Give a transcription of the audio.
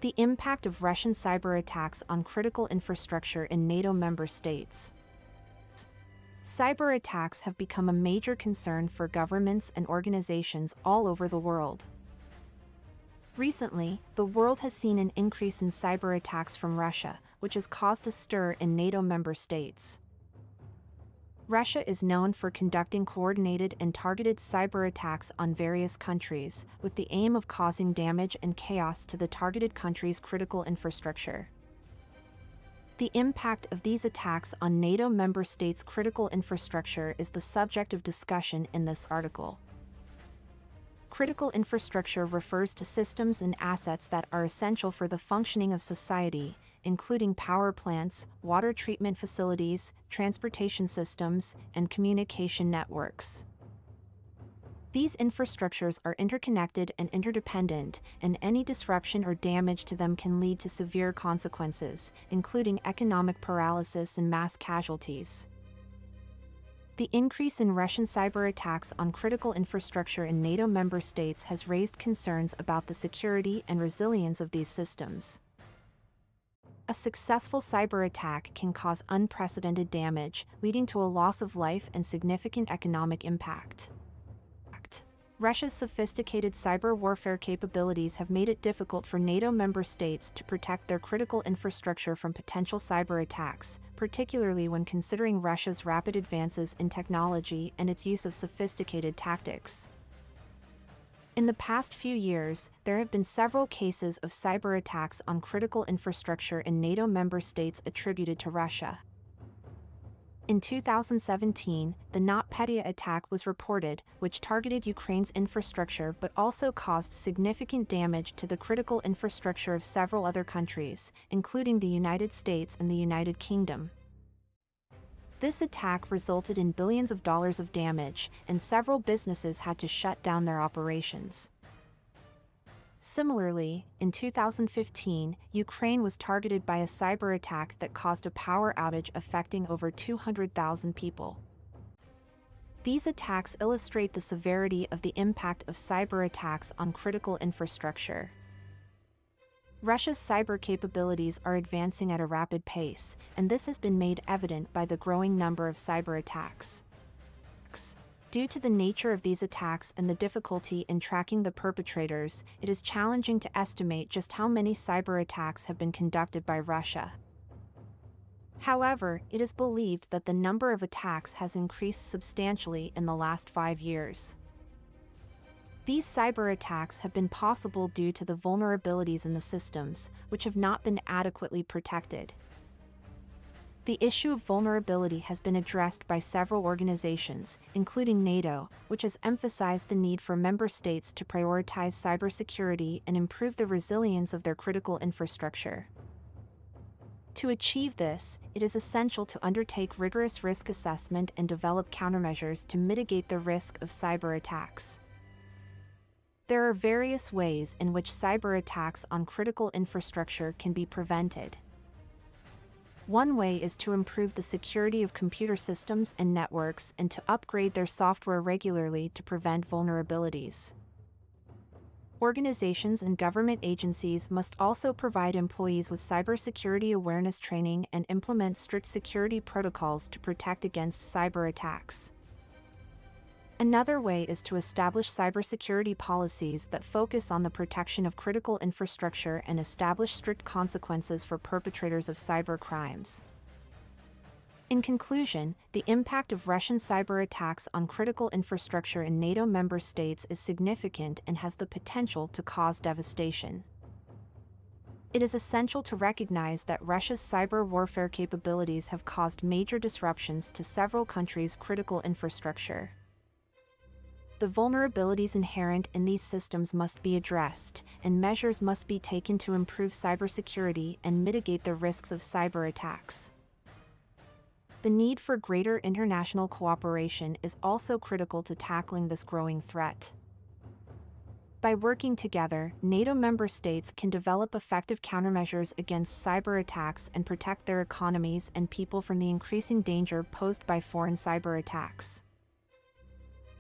The impact of Russian cyber attacks on critical infrastructure in NATO member states. Cyber attacks have become a major concern for governments and organizations all over the world. Recently, the world has seen an increase in cyber attacks from Russia, which has caused a stir in NATO member states. Russia is known for conducting coordinated and targeted cyber attacks on various countries, with the aim of causing damage and chaos to the targeted country's critical infrastructure. The impact of these attacks on NATO member states' critical infrastructure is the subject of discussion in this article. Critical infrastructure refers to systems and assets that are essential for the functioning of society, including power plants, water treatment facilities, transportation systems, and communication networks. These infrastructures are interconnected and interdependent, and any disruption or damage to them can lead to severe consequences, including economic paralysis and mass casualties. The increase in Russian cyber attacks on critical infrastructure in NATO member states has raised concerns about the security and resilience of these systems. A successful cyber attack can cause unprecedented damage, leading to a loss of life and significant economic impact. Russia's sophisticated cyber warfare capabilities have made it difficult for NATO member states to protect their critical infrastructure from potential cyber attacks, particularly when considering Russia's rapid advances in technology and its use of sophisticated tactics. In the past few years, there have been several cases of cyber attacks on critical infrastructure in NATO member states attributed to Russia. In 2017, the NotPetya attack was reported, which targeted Ukraine's infrastructure but also caused significant damage to the critical infrastructure of several other countries, including the United States and the United Kingdom. This attack resulted in billions of dollars of damage, and several businesses had to shut down their operations. Similarly, in 2015, Ukraine was targeted by a cyber attack that caused a power outage affecting over 200,000 people. These attacks illustrate the severity of the impact of cyber attacks on critical infrastructure. Russia's cyber capabilities are advancing at a rapid pace, and this has been made evident by the growing number of cyber attacks. Due to the nature of these attacks and the difficulty in tracking the perpetrators, it is challenging to estimate just how many cyber attacks have been conducted by Russia. However, it is believed that the number of attacks has increased substantially in the last 5 years. These cyber attacks have been possible due to the vulnerabilities in the systems, which have not been adequately protected. The issue of vulnerability has been addressed by several organizations, including NATO, which has emphasized the need for member states to prioritize cybersecurity and improve the resilience of their critical infrastructure. To achieve this, it is essential to undertake rigorous risk assessment and develop countermeasures to mitigate the risk of cyber attacks. There are various ways in which cyber attacks on critical infrastructure can be prevented. One way is to improve the security of computer systems and networks and to upgrade their software regularly to prevent vulnerabilities. Organizations and government agencies must also provide employees with cybersecurity awareness training and implement strict security protocols to protect against cyber attacks. Another way is to establish cybersecurity policies that focus on the protection of critical infrastructure and establish strict consequences for perpetrators of cyber crimes. In conclusion, the impact of Russian cyber attacks on critical infrastructure in NATO member states is significant and has the potential to cause devastation. It is essential to recognize that Russia's cyber warfare capabilities have caused major disruptions to several countries' critical infrastructure. The vulnerabilities inherent in these systems must be addressed, and measures must be taken to improve cybersecurity and mitigate the risks of cyber attacks. The need for greater international cooperation is also critical to tackling this growing threat. By working together, NATO member states can develop effective countermeasures against cyber attacks and protect their economies and people from the increasing danger posed by foreign cyber attacks.